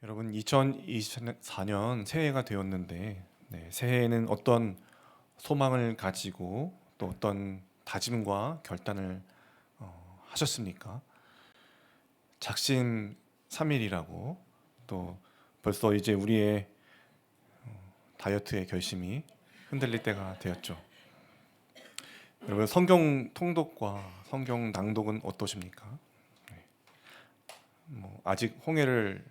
여러분 2024년 새해가 되었는데 새해에는 어떤 소망을 가지고 또 어떤 다짐과 결단을 하셨습니까? 작심 3일이라고 또 벌써 이제 우리의 다이어트의 결심이 흔들릴 때가 되었죠. 여러분 성경 통독과 성경 낭독은 어떠십니까? 아직 홍해를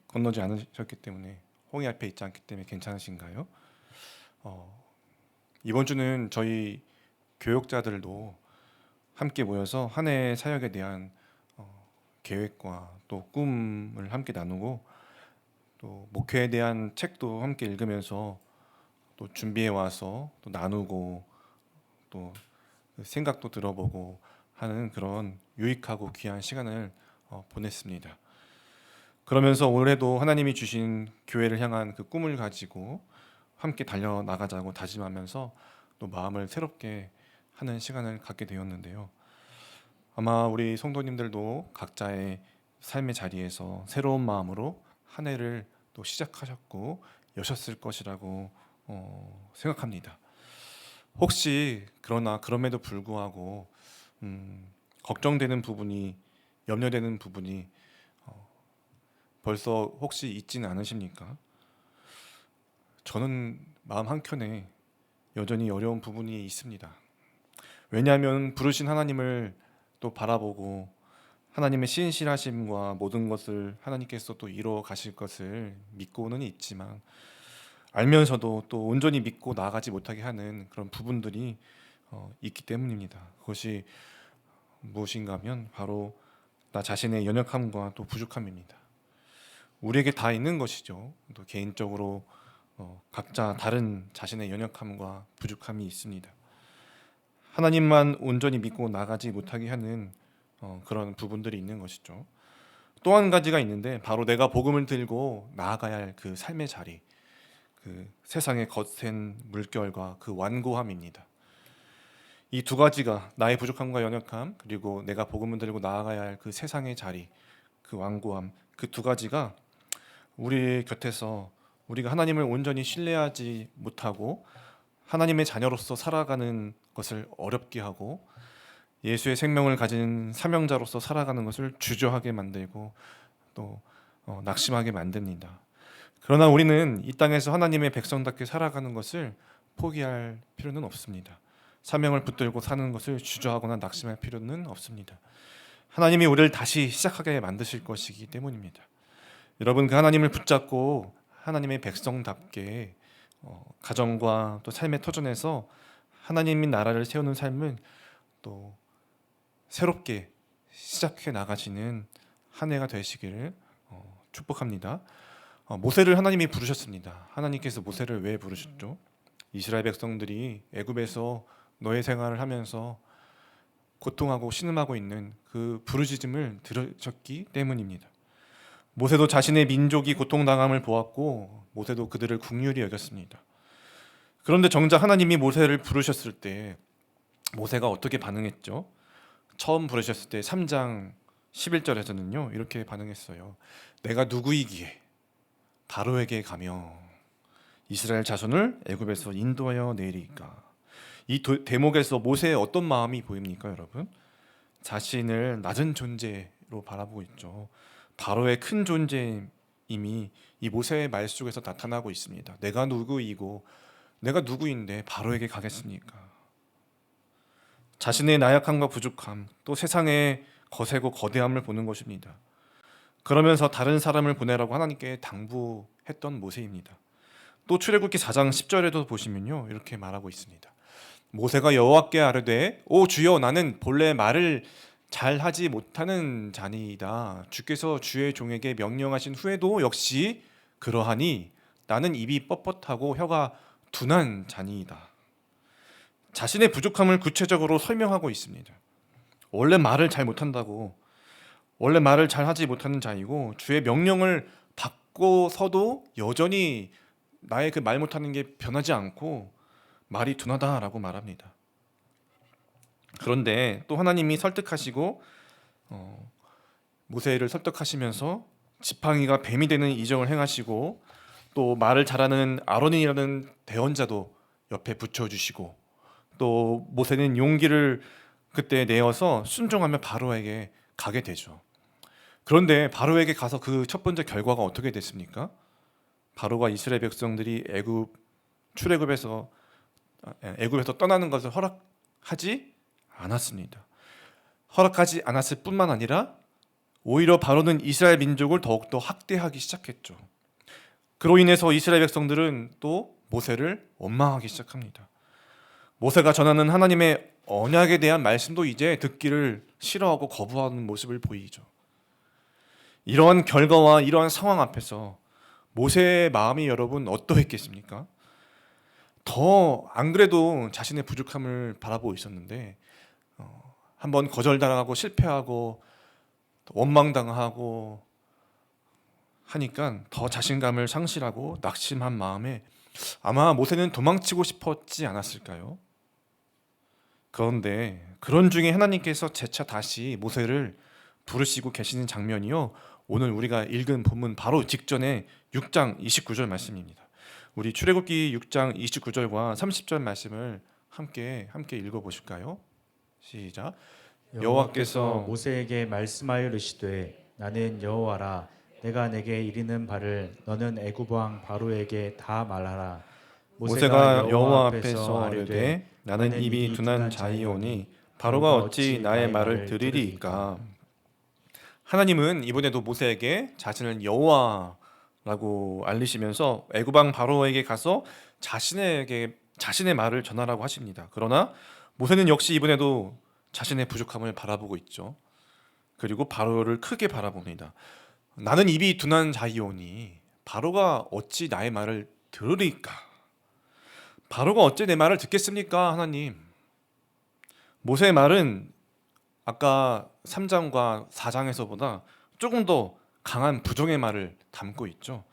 건너지 않으셨기 때문에 홍해 앞에 있지 않기 때문에 괜찮으신가요? 어, 이번 주는 저희 교역자들도 함께 모여서 한 해 사역에 대한 계획과 또 꿈을 함께 나누고 또 목회에 대한 책도 함께 읽으면서 또 준비해 와서 또 나누고 또 생각도 들어보고 하는 그런 유익하고 귀한 시간을 보냈습니다. 그러면서 올해도 하나님이 주신 교회를 향한 그 꿈을 가지고 함께 달려나가자고 다짐하면서 또 마음을 새롭게 하는 시간을 갖게 되었는데요. 아마 우리 성도님들도 각자의 삶의 자리에서 새로운 마음으로 한 해를 또 시작하셨고 여셨을 것이라고 생각합니다. 혹시 그러나 그럼에도 불구하고 걱정되는 부분이 염려되는 부분이 벌써 혹시 있지는 않으십니까? 저는 마음 한켠에 여전히 어려운 부분이 있습니다. 왜냐하면 부르신 하나님을 또 바라보고 하나님의 신실하심과 모든 것을 하나님께서 또 이루어 가실 것을 믿고는 있지만 알면서도 또 온전히 믿고 나아가지 못하게 하는 그런 부분들이 있기 때문입니다. 그것이 무엇인가 하면 바로 나 자신의 연약함과 또 부족함입니다. 우리에게 다 있는 것이죠. 또 개인적으로 각자 다른 자신의 연약함과 부족함이 있습니다. 하나님만 온전히 믿고 나가지 못하게 하는 그런 부분들이 있는 것이죠. 또 한 가지가 있는데 바로 내가 복음을 들고 나아가야 할 그 삶의 자리, 그 세상의 거센 물결과 그 완고함입니다. 이 두 가지가 나의 부족함과 연약함 그리고 내가 복음을 들고 나아가야 할 그 세상의 자리, 그 완고함, 그 두 가지가 우리 곁에서 우리가 하나님을 온전히 신뢰하지 못하고 하나님의 자녀로서 살아가는 것을 어렵게 하고 예수의 생명을 가진 사명자로서 살아가는 것을 주저하게 만들고 또 낙심하게 만듭니다. 그러나 우리는 이 땅에서 하나님의 백성답게 살아가는 것을 포기할 필요는 없습니다. 사명을 붙들고 사는 것을 주저하거나 낙심할 필요는 없습니다. 하나님이 우리를 다시 시작하게 만드실 것이기 때문입니다. 여러분 그 하나님을 붙잡고 하나님의 백성답게 가정과 또 삶의 터전에서 하나님의 나라를 세우는 삶을 또 새롭게 시작해 나가시는 한 해가 되시기를 축복합니다. 모세를 하나님이 부르셨습니다. 하나님께서 모세를 왜 부르셨죠? 이스라엘 백성들이 애굽에서 노예 생활을 하면서 고통하고 신음하고 있는 그 부르짖음을 들으셨기 때문입니다. 모세도 자신의 민족이 고통당함을 보았고 모세도 그들을 긍휼히 여겼습니다. 그런데 정작 하나님이 모세를 부르셨을 때 모세가 어떻게 반응했죠? 처음 부르셨을 때 3장 11절에서는요 이렇게 반응했어요. 내가 누구이기에 바로에게 가며 이스라엘 자손을 애굽에서 인도하여 내리까. 이 대목에서 모세의 어떤 마음이 보입니까, 여러분? 자신을 낮은 존재로 바라보고 있죠. 바로의 큰 존재임이 이 모세의 말 속에서 나타나고 있습니다. 내가 누구이고 내가 누구인데 바로에게 가겠습니까? 자신의 나약함과 부족함, 또 세상의 거세고 거대함을 보는 것입니다. 그러면서 다른 사람을 보내라고 하나님께 당부했던 모세입니다. 또 출애굽기 4장 10절에도 보시면요 이렇게 말하고 있습니다. 모세가 여호와께 아뢰되 오 주여 나는 본래 말을 잘하지 못하는 자니이다. 주께서 주의 종에게 명령하신 후에도 역시 그러하니 나는 입이 뻣뻣하고 혀가 둔한 자니이다. 자신의 부족함을 구체적으로 설명하고 있습니다. 원래 말을 잘 못한다고 원래 말을 잘 하지 못하는 자이고 주의 명령을 받고서도 여전히 나의 그 말 못하는 게 변하지 않고 말이 둔하다라고 말합니다. 그런데 또 하나님이 설득하시고 모세를 설득하시면서 지팡이가 뱀이 되는 이정을 행하시고 또 말을 잘하는 아론이라는 대언자도 옆에 붙여주시고 또 모세는 용기를 그때 내어서 순종하며 바로에게 가게 되죠. 그런데 바로에게 가서 그 첫 번째 결과가 어떻게 됐습니까? 바로가 이스라엘 백성들이 애굽에서 떠나는 것을 허락하지 않았습니다. 허락하지 않았을 뿐만 아니라 오히려 바로는 이스라엘 민족을 더욱더 학대하기 시작했죠. 그로 인해서 이스라엘 백성들은 또 모세를 원망하기 시작합니다. 모세가 전하는 하나님의 언약에 대한 말씀도 이제 듣기를 싫어하고 거부하는 모습을 보이죠. 이러한 결과와 이러한 상황 앞에서 모세의 마음이 여러분 어떠했겠습니까? 더 안 그래도 자신의 부족함을 바라보고 있었는데 한번 거절당하고 실패하고 원망당하고 하니까 더 자신감을 상실하고 낙심한 마음에 아마 모세는 도망치고 싶었지 않았을까요? 그런데 그런 중에 하나님께서 재차 다시 모세를 부르시고 계시는 장면이요, 오늘 우리가 읽은 본문 바로 직전에 6장 29절 말씀입니다. 우리 출애굽기 6장 29절과 30절 말씀을 함께 읽어보실까요? 시작. 여호와께서 모세에게 말씀하여 이르시되 나는 여호와라 내가 내게 이르는 바를 너는 애굽 왕 바로에게 다 말하라. 모세가 여호와 앞에서 아뢰되 나는 입이 둔한 자이오니 바로가 어찌 나의 말을 들으리이까. 하나님은 이번에도 모세에게 자신을 여호와라고 알리시면서 애굽 왕 바로에게 가서 자신의 말을 전하라고 하십니다. 그러나 모세는 역시 이번에도 자신의 부족함을 바라보고 있죠. 그리고 바로를 크게 바라봅니다. 나는 입이 둔한 자이오니 바로가 어찌 나의 말을 들으리까. 바로가 어찌 내 말을 듣겠습니까, 하나님? 모세의 말은 아까 3장과 4장에서보다 조금 더 강한 부정의 말을 담고 있죠.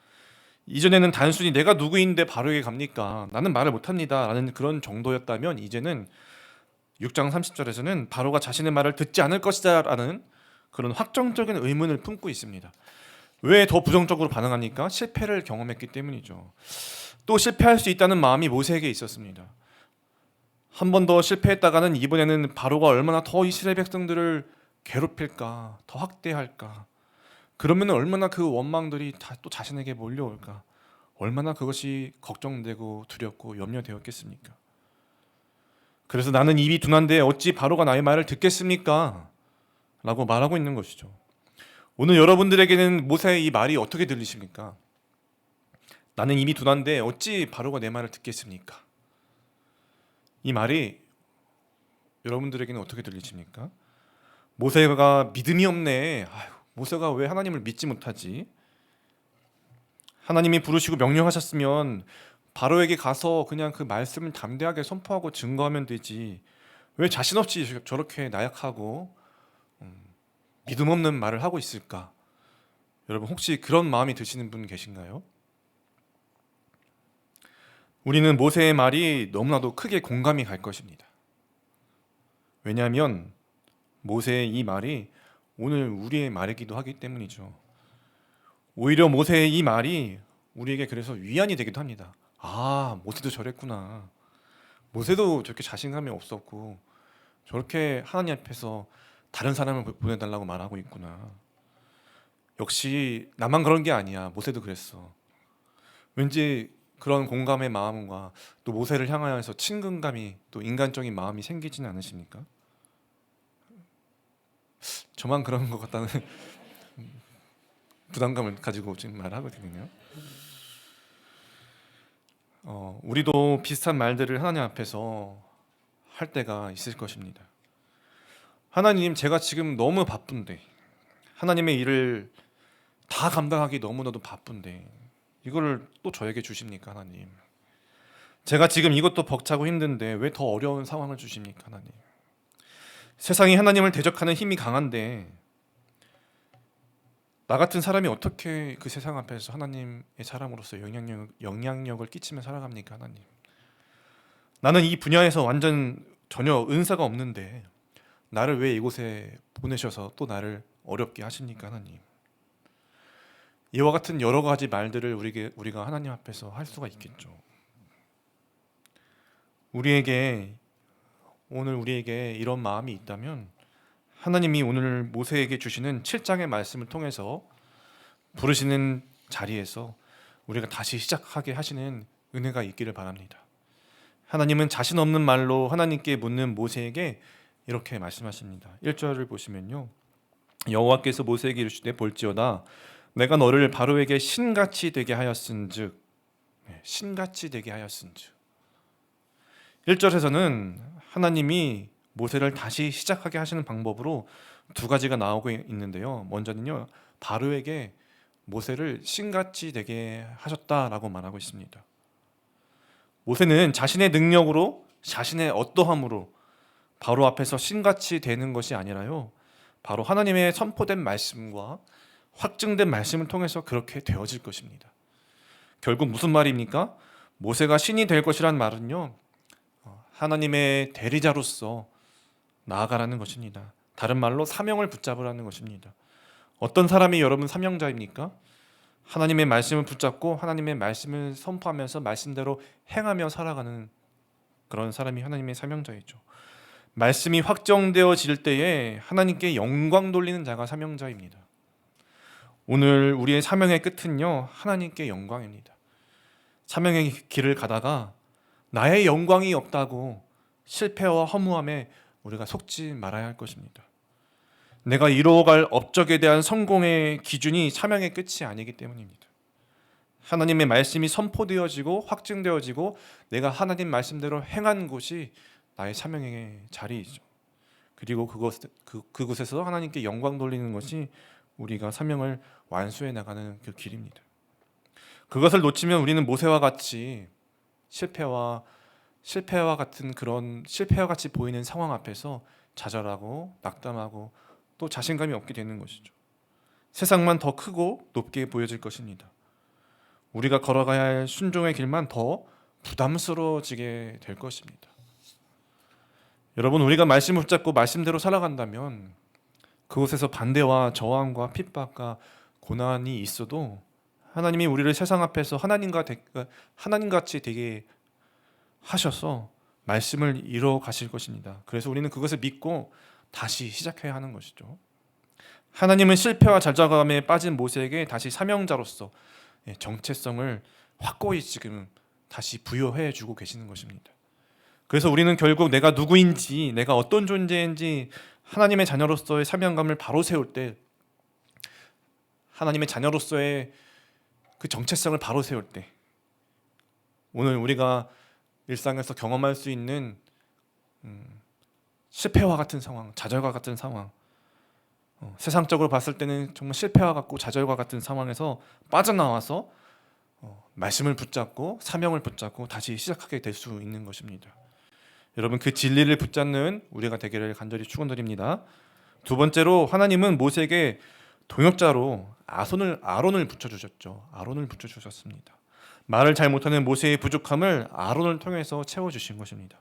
이전에는 단순히 내가 누구인데 바로에게 갑니까? 나는 말을 못합니다 라는 그런 정도였다면 이제는 6장 30절에서는 바로가 자신의 말을 듣지 않을 것이다 라는 그런 확정적인 의문을 품고 있습니다. 왜 더 부정적으로 반응하니까? 실패를 경험했기 때문이죠. 또 실패할 수 있다는 마음이 모세에게 있었습니다. 한 번 더 실패했다가는 이번에는 바로가 얼마나 더 이스라엘 백성들을 괴롭힐까, 더 학대할까, 그러면 얼마나 그 원망들이 또 자신에게 몰려올까, 얼마나 그것이 걱정되고 두렵고 염려되었겠습니까? 그래서 나는 입이 둔한데 어찌 바로가 나의 말을 듣겠습니까? 라고 말하고 있는 것이죠. 오늘 여러분들에게는 모세의 이 말이 어떻게 들리십니까? 나는 입이 둔한데 어찌 바로가 내 말을 듣겠습니까? 이 말이 여러분들에게는 어떻게 들리십니까? 모세가 믿음이 없네. 모세가 왜 하나님을 믿지 못하지? 하나님이 부르시고 명령하셨으면 바로에게 가서 그냥 그 말씀을 담대하게 선포하고 증거하면 되지. 왜 자신 없이 저렇게 나약하고 믿음 없는 말을 하고 있을까? 여러분 혹시 그런 마음이 드시는 분 계신가요? 우리는 모세의 말이 너무나도 크게 공감이 갈 것입니다. 왜냐하면 모세의 이 말이 오늘 우리의 말이기도 하기 때문이죠. 오히려 모세의 이 말이 우리에게 그래서 위안이 되기도 합니다. 모세도 저랬구나. 모세도 저렇게 자신감이 없었고 저렇게 하나님 앞에서 다른 사람을 보내달라고 말하고 있구나. 역시 나만 그런 게 아니야. 모세도 그랬어. 왠지 그런 공감의 마음과 또 모세를 향하여서 친근감이, 또 인간적인 마음이 생기지는 않으십니까? 저만 그런 것 같다는 부담감을 가지고 지금 말하거든요. 우리도 비슷한 말들을 하나님 앞에서 할 때가 있을 것입니다. 하나님, 제가 지금 너무 바쁜데, 하나님의 일을 다 감당하기 너무나도 바쁜데 이거를 또 저에게 주십니까, 하나님? 제가 지금 이것도 벅차고 힘든데 왜 더 어려운 상황을 주십니까, 하나님? 세상이 하나님을 대적하는 힘이 강한데 나 같은 사람이 어떻게 그 세상 앞에서 하나님의 사람으로서 영향력을 끼치며 살아갑니까, 하나님? 나는 이 분야에서 완전 전혀 은사가 없는데 나를 왜 이곳에 보내셔서 또 나를 어렵게 하십니까, 하나님? 이와 같은 여러 가지 말들을 우리가 하나님 앞에서 할 수가 있겠죠. 오늘 우리에게 이런 마음이 있다면 하나님이 오늘 모세에게 주시는 7장의 말씀을 통해서 부르시는 자리에서 우리가 다시 시작하게 하시는 은혜가 있기를 바랍니다. 하나님은 자신 없는 말로 하나님께 묻는 모세에게 이렇게 말씀하십니다. 1절을 보시면요, 여호와께서 모세에게 이르시되 볼지어다 내가 너를 바로에게 신같이 되게 하였은즉, 신같이 되게 하였은즉. 1절에서는 하나님이 모세를 다시 시작하게 하시는 방법으로 두 가지가 나오고 있는데요. 먼저는요, 바로에게 모세를 신같이 되게 하셨다라고 말하고 있습니다. 모세는 자신의 능력으로, 자신의 어떠함으로 바로 앞에서 신같이 되는 것이 아니라요, 바로 하나님의 선포된 말씀과 확증된 말씀을 통해서 그렇게 되어질 것입니다. 결국 무슨 말입니까? 모세가 신이 될 것이란 말은요, 하나님의 대리자로서 나아가라는 것입니다. 다른 말로 사명을 붙잡으라는 것입니다. 어떤 사람이 여러분 사명자입니까? 하나님의 말씀을 붙잡고 하나님의 말씀을 선포하면서 말씀대로 행하며 살아가는 그런 사람이 하나님의 사명자이죠. 말씀이 확정되어질 때에 하나님께 영광 돌리는 자가 사명자입니다. 오늘 우리의 사명의 끝은요, 하나님께 영광입니다. 사명의 길을 가다가 나의 영광이 없다고 실패와 허무함에 우리가 속지 말아야 할 것입니다. 내가 이루어갈 업적에 대한 성공의 기준이 사명의 끝이 아니기 때문입니다. 하나님의 말씀이 선포되어지고 확증되어지고 내가 하나님 말씀대로 행한 곳이 나의 사명의 자리이죠. 그리고 그곳에서 하나님께 영광 돌리는 것이 우리가 사명을 완수해 나가는 그 길입니다. 그것을 놓치면 우리는 모세와 같이 실패와 같은 그런 실패와 같이 보이는 상황 앞에서 좌절하고 낙담하고 또 자신감이 없게 되는 것이죠. 세상만 더 크고 높게 보여질 것입니다. 우리가 걸어가야 할 순종의 길만 더 부담스러워지게 될 것입니다. 여러분, 우리가 말씀을 붙잡고 말씀대로 살아간다면 그곳에서 반대와 저항과 핍박과 고난이 있어도 하나님이 우리를 세상 앞에서 하나님같이 되게 하셔서 말씀을 이루어 가실 것입니다. 그래서 우리는 그것을 믿고 다시 시작해야 하는 것이죠. 하나님은 실패와 좌절감에 빠진 모세에게 다시 사명자로서 정체성을 확고히 지금 다시 부여해 주고 계시는 것입니다. 그래서 우리는 결국 내가 누구인지, 내가 어떤 존재인지 하나님의 자녀로서의 사명감을 바로 세울 때, 하나님의 자녀로서의 그 정체성을 바로 세울 때, 오늘 우리가 일상에서 경험할 수 있는 실패와 같은 상황, 좌절과 같은 상황, 세상적으로 봤을 때는 정말 실패와 같고 좌절과 같은 상황에서 빠져나와서 말씀을 붙잡고 사명을 붙잡고 다시 시작하게 될 수 있는 것입니다. 여러분, 그 진리를 붙잡는 우리가 되기를 간절히 축원드립니다. 두 번째로, 하나님은 모세에게 동역자로 아론을 붙여주셨죠. 아론을 붙여주셨습니다. 말을 잘 못하는 모세의 부족함을 아론을 통해서 채워주신 것입니다.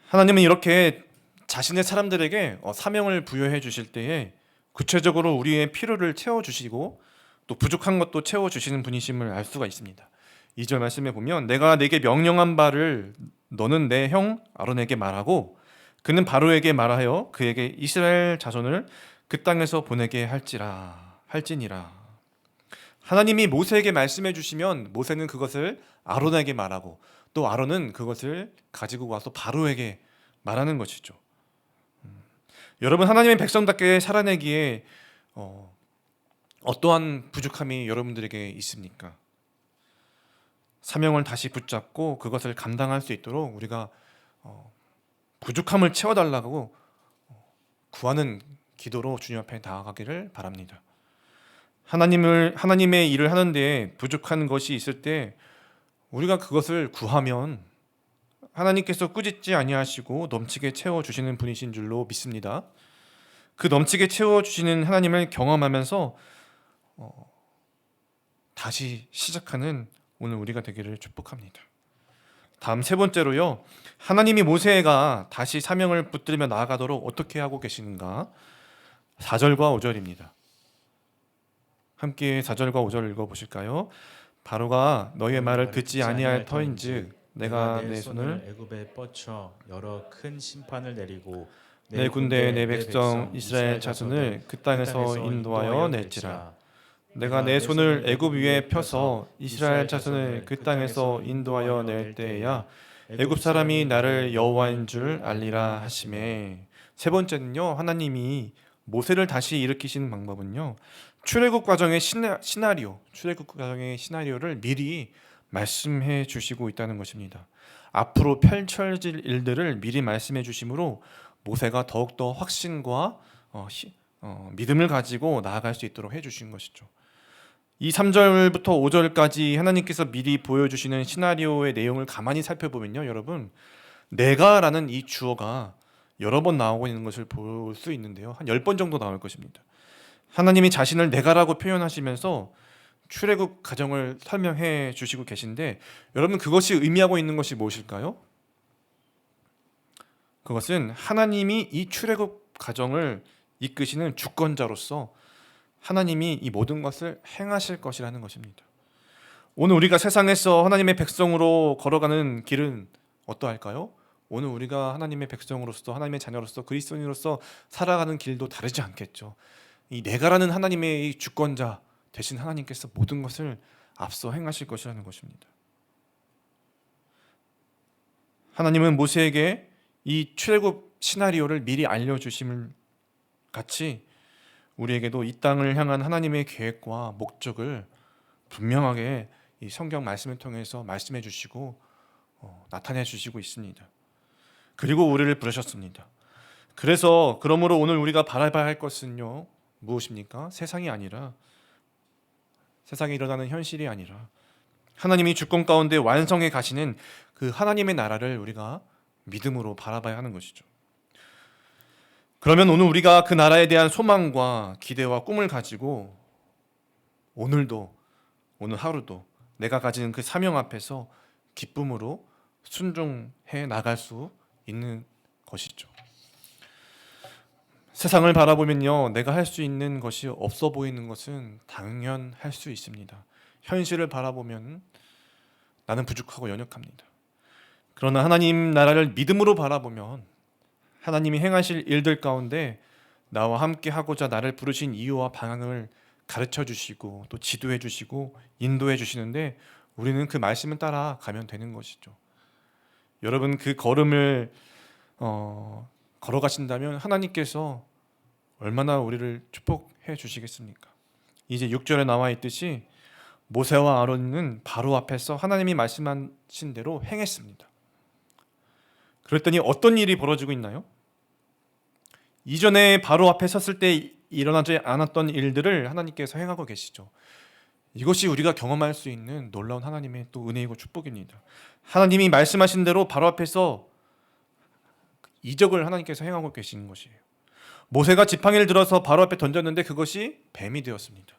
하나님은 이렇게 자신의 사람들에게 사명을 부여해 주실 때에 구체적으로 우리의 필요를 채워주시고 또 부족한 것도 채워주시는 분이심을 알 수가 있습니다. 2절 말씀에 보면 내가 내게 명령한 바를 너는 내 형 아론에게 말하고 그는 바로에게 말하여 그에게 이스라엘 자손을 그 땅에서 보내게 할지니라. 하나님이 모세에게 말씀해 주시면 모세는 그것을 아론에게 말하고 또 아론은 그것을 가지고 와서 바로에게 말하는 것이죠. 여러분, 하나님의 백성답게 살아내기에 어떠한 부족함이 여러분들에게 있습니까? 사명을 다시 붙잡고 그것을 감당할 수 있도록 우리가 부족함을 채워달라고 구하는 기도로 주님 앞에 나아가기를 바랍니다. 하나님의 일을 하는데 부족한 것이 있을 때 우리가 그것을 구하면 하나님께서 꾸짖지 아니하시고 넘치게 채워주시는 분이신 줄로 믿습니다. 그 넘치게 채워주시는 하나님을 경험하면서 다시 시작하는 오늘 우리가 되기를 축복합니다. 다음 세 번째로요, 하나님이 모세가 다시 사명을 붙들며 나아가도록 어떻게 하고 계시는가? 4절과 5절입니다. 함께 4절과 5절 읽어 보실까요? 바로가 너희의 말을 듣지 아니할 터인즉 내가 내 손을 애굽에 뻗쳐 여러 큰 심판을 내리고 내 군대 내 백성 이스라엘 자손을 그 땅에서 인도하여 낼지라. 내가 내 손을 애굽 위에 펴서 이스라엘 자손을 그 땅에서 인도하여 낼 때에야 애굽 사람이 나를 여호와인 줄 알리라 하시매. 세 번째는요, 하나님이 모세를 다시 일으키시는 방법은요, 출애굽 과정의 출애굽 과정의 시나리오를 미리 말씀해 주시고 있다는 것입니다. 앞으로 펼쳐질 일들을 미리 말씀해 주심으로 모세가 더욱더 확신과 믿음을 가지고 나아갈 수 있도록 해 주신 것이죠. 이 3절부터 5절까지 하나님께서 미리 보여주시는 시나리오의 내용을 가만히 살펴보면요, 여러분, 내가라는 이 주어가 여러 번 나오고 있는 것을 볼 수 있는데요, 한 10번 정도 나올 것입니다. 하나님이 자신을 내가라고 표현하시면서 출애굽 과정을 설명해 주시고 계신데, 여러분, 그것이 의미하고 있는 것이 무엇일까요? 그것은 하나님이 이 출애굽 과정을 이끄시는 주권자로서 하나님이 이 모든 것을 행하실 것이라는 것입니다. 오늘 우리가 세상에서 하나님의 백성으로 걸어가는 길은 어떠할까요? 오늘 우리가 하나님의 백성으로서, 하나님의 자녀로서, 그리스도인으로서 살아가는 길도 다르지 않겠죠. 이 내가라는 하나님의 이 주권자 대신 하나님께서 모든 것을 앞서 행하실 것이라는 것입니다. 하나님은 모세에게 이 출애굽 시나리오를 미리 알려주심을 같이 우리에게도 이 땅을 향한 하나님의 계획과 목적을 분명하게 이 성경 말씀을 통해서 말씀해 주시고 나타내 주시고 있습니다. 그리고 우리를 부르셨습니다. 그러므로 오늘 우리가 바라봐야 할 것은요, 무엇입니까? 세상이 아니라, 세상에 일어나는 현실이 아니라 하나님이 주권 가운데 완성해 가시는 그 하나님의 나라를 우리가 믿음으로 바라봐야 하는 것이죠. 그러면 오늘 우리가 그 나라에 대한 소망과 기대와 꿈을 가지고 오늘 하루도 내가 가진 그 사명 앞에서 기쁨으로 순종해 나갈 수 있는 것이죠. 세상을 바라보면요, 내가 할 수 있는 것이 없어 보이는 것은 당연할 수 있습니다. 현실을 바라보면 나는 부족하고 연약합니다. 그러나 하나님 나라를 믿음으로 바라보면 하나님이 행하실 일들 가운데 나와 함께 하고자 나를 부르신 이유와 방향을 가르쳐 주시고 또 지도해 주시고 인도해 주시는데 우리는 그 말씀을 따라 가면 되는 것이죠. 여러분, 그 걸음을 걸어가신다면 하나님께서 얼마나 우리를 축복해 주시겠습니까? 이제 6절에 나와 있듯이 모세와 아론은 바로 앞에서 하나님이 말씀하신 대로 행했습니다. 그랬더니 어떤 일이 벌어지고 있나요? 이전에 바로 앞에 섰을 때 일어나지 않았던 일들을 하나님께서 행하고 계시죠. 이것이 우리가 경험할 수 있는 놀라운 하나님의 또 은혜이고 축복입니다. 하나님이 말씀하신 대로 바로 앞에서 이적을 하나님께서 행하고 계시는 것이에요. 모세가 지팡이를 들어서 바로 앞에 던졌는데 그것이 뱀이 되었습니다.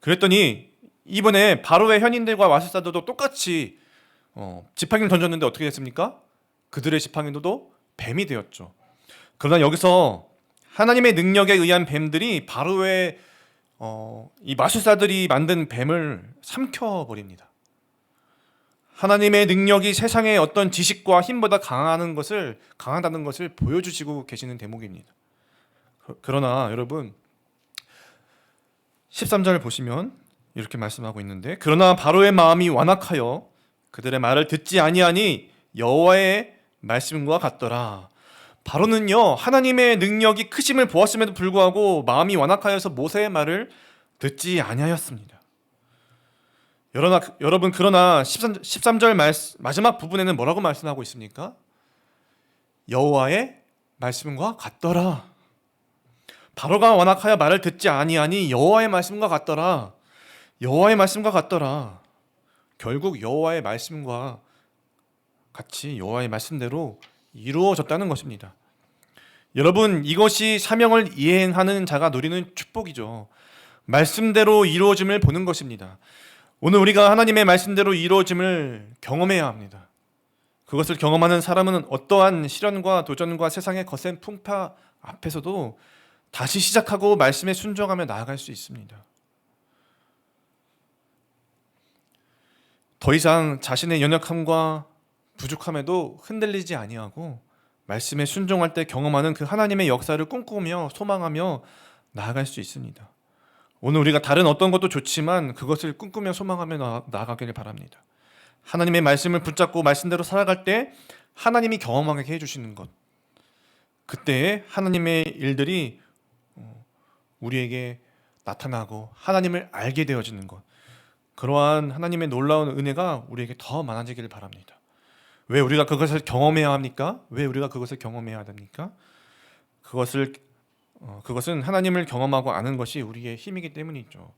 그랬더니 이번에 바로의 현인들과 마술사들도 똑같이 지팡이를 던졌는데 어떻게 됐습니까? 그들의 지팡이도 뱀이 되었죠. 그러나 여기서 하나님의 능력에 의한 뱀들이 바로의 이 마술사들이 만든 뱀을 삼켜버립니다. 하나님의 능력이 세상의 어떤 지식과 힘보다 강하다는 것을 보여주시고 계시는 대목입니다. 그러나 여러분 13절을 보시면 이렇게 말씀하고 있는데, 그러나 바로의 마음이 완악하여 그들의 말을 듣지 아니하니 여호와의 말씀과 같더라. 바로는요, 하나님의 능력이 크심을 보았음에도 불구하고 마음이 완악하여서 모세의 말을 듣지 아니하였습니다. 여러분, 그러나 13절 마지막 부분에는 뭐라고 말씀하고 있습니까? 여호와의 말씀과 같더라. 바로가 완악하여 말을 듣지 아니하니 여호와의 말씀과 같더라. 여호와의 말씀과 같더라. 결국 여호와의 말씀과 같이 여호와의 말씀대로 이루어졌다는 것입니다. 여러분, 이것이 사명을 이행하는 자가 누리는 축복이죠. 말씀대로 이루어짐을 보는 것입니다. 오늘 우리가 하나님의 말씀대로 이루어짐을 경험해야 합니다. 그것을 경험하는 사람은 어떠한 시련과 도전과 세상의 거센 풍파 앞에서도 다시 시작하고 말씀에 순종하며 나아갈 수 있습니다. 더 이상 자신의 연약함과 부족함에도 흔들리지 아니하고 말씀에 순종할 때 경험하는 그 하나님의 역사를 꿈꾸며 소망하며 나아갈 수 있습니다. 오늘 우리가 다른 어떤 것도 좋지만 그것을 꿈꾸며 소망하며 나아가기를 바랍니다. 하나님의 말씀을 붙잡고 말씀대로 살아갈 때 하나님이 경험하게 해주시는 것, 그때 하나님의 일들이 우리에게 나타나고 하나님을 알게 되어지는 것, 그러한 하나님의 놀라운 은혜가 우리에게 더 많아지기를 바랍니다. 왜 우리가 그것을 경험해야 합니까? 왜 우리가 그것을 경험해야 됩니까? 그것은 하나님을 경험하고 아는 것이 우리의 힘이기 때문이죠.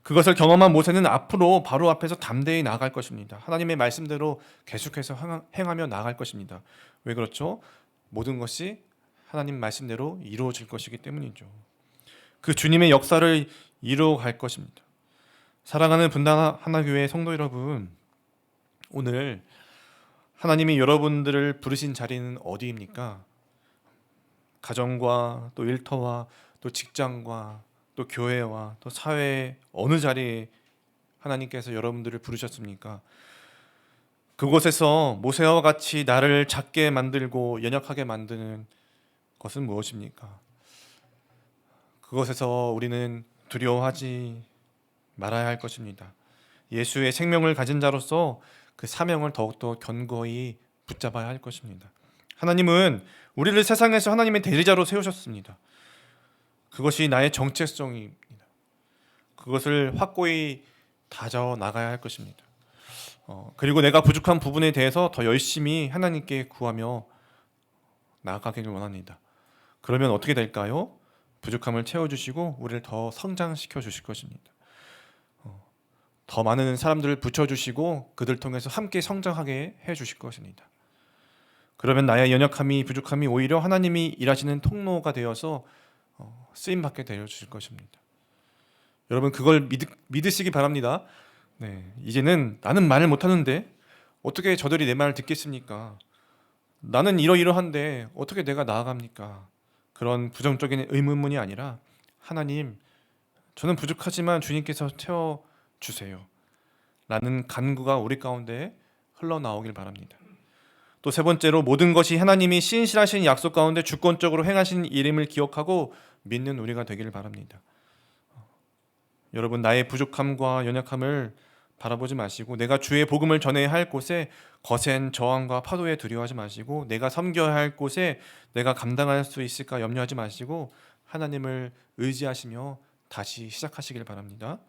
그것을 경험한 모세는 앞으로 바로 앞에서 담대히 나아갈 것입니다. 하나님의 말씀대로 계속해서 행하며 나아갈 것입니다. 왜 그렇죠? 모든 것이 하나님 말씀대로 이루어질 것이기 때문이죠. 그 주님의 역사를 이루어갈 것입니다. 사랑하는 분당 하나교회 성도 여러분, 오늘 하나님이 여러분들을 부르신 자리는 어디입니까? 가정과 또 일터와 또 직장과 또 교회와 또 사회 어느 자리에 하나님께서 여러분들을 부르셨습니까? 그곳에서 모세와 같이 나를 작게 만들고 연약하게 만드는 것은 무엇입니까? 그것에서 우리는 두려워하지 말아야 할 것입니다. 예수의 생명을 가진 자로서 그 사명을 더욱더 견고히 붙잡아야 할 것입니다. 하나님은 우리를 세상에서 하나님의 대리자로 세우셨습니다. 그것이 나의 정체성입니다. 그것을 확고히 다져 나가야 할 것입니다. 그리고 내가 부족한 부분에 대해서 더 열심히 하나님께 구하며 나아가기를 원합니다. 그러면 어떻게 될까요? 부족함을 채워주시고 우리를 더 성장시켜 주실 것입니다. 더 많은 사람들을 붙여주시고 그들 통해서 함께 성장하게 해주실 것입니다. 그러면 나의 연약함이 부족함이 오히려 하나님이 일하시는 통로가 되어서 쓰임받게 되어주실 것입니다. 여러분 그걸 믿으시기 바랍니다. 네, 이제는 나는 말을 못하는데 어떻게 저들이 내 말을 듣겠습니까? 나는 이러이러한데 어떻게 내가 나아갑니까? 그런 부정적인 의문문이 아니라 하나님, 저는 부족하지만 주님께서 채워주세요 라는 간구가 우리 가운데 흘러나오길 바랍니다. 또 세 번째로 모든 것이 하나님이 신실하신 약속 가운데 주권적으로 행하신 이름을 기억하고 믿는 우리가 되기를 바랍니다. 여러분 나의 부족함과 연약함을 바라보지 마시고 내가 주의 복음을 전해야 할 곳에 거센 저항과 파도에 두려워하지 마시고 내가 섬겨야 할 곳에 내가 감당할 수 있을까 염려하지 마시고 하나님을 의지하시며 다시 시작하시길 바랍니다.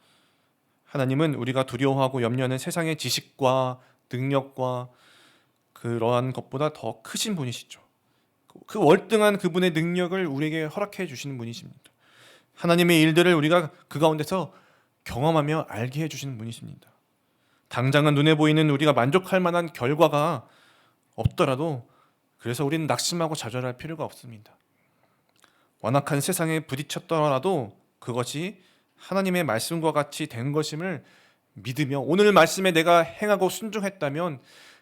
하나님은 우리가 두려워하고 염려하는 세상의 지식과 능력과 그러한 것보다 더 크신 분이시죠. 그 월등한 그분의 능력을 우리에게 허락해 주시는 분이십니다. 하나님의 일들을 우리가 그 가운데서 경험하며 알게 해주시는 분이십니다. 당장은 눈에 보이는 우리가 만족할 만한 결과가 없더라도 그래서 우리는 낙심하고 좌절할 필요가 없습니다. 완악한 세상에 부딪혔더라도 그것이 하나님의 말씀과 같이 된 것임을 믿으며 오늘 말씀에 내가 행하고 순종했다면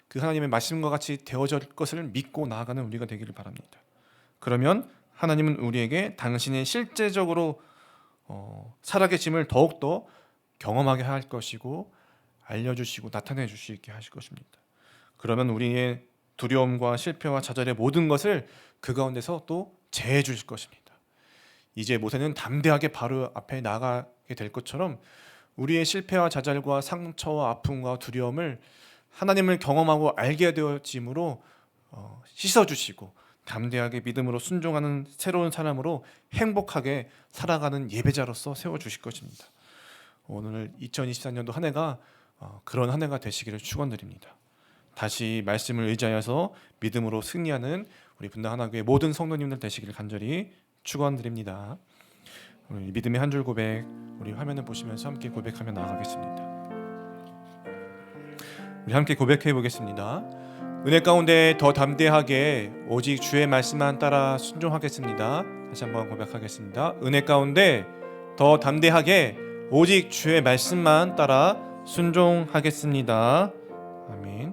그 하나님의 말씀과 같이 되어질 것을 믿고 나아가는 우리가 되기를 바랍니다. 그러면 하나님은 우리에게 당신의 실제적으로 살아계심을 더욱더 경험하게 할 것이고 알려주시고 나타내 주시게 하실 것입니다. 그러면 우리의 두려움과 실패와 좌절의 모든 것을 그 가운데서 또 제해 주실 것입니다. 이제 모세는 담대하게 바로 앞에 나가게 될 것처럼 우리의 실패와 좌절과 상처와 아픔과 두려움을 하나님을 경험하고 알게 되어짐으로 씻어주시고 담대하게 믿음으로 순종하는 새로운 사람으로 행복하게 살아가는 예배자로서 세워주실 것입니다. 오늘 2024년도 한 해가 그런 한 해가 되시기를 축원드립니다. 다시 말씀을 의지하여서 믿음으로 승리하는 우리 분당 하나교회 모든 성도님들 되시기를 간절히 축원드립니다. 우리 믿음의 한 줄 고백 우리 화면을 보시면서 함께 고백하며 나아가겠습니다. 우리 함께 고백해 보겠습니다. 은혜 가운데 더 담대하게 오직 주의 말씀만 따라 순종하겠습니다. 다시 한번 고백하겠습니다. 은혜 가운데 더 담대하게 오직 주의 말씀만 따라 순종하겠습니다. 아멘.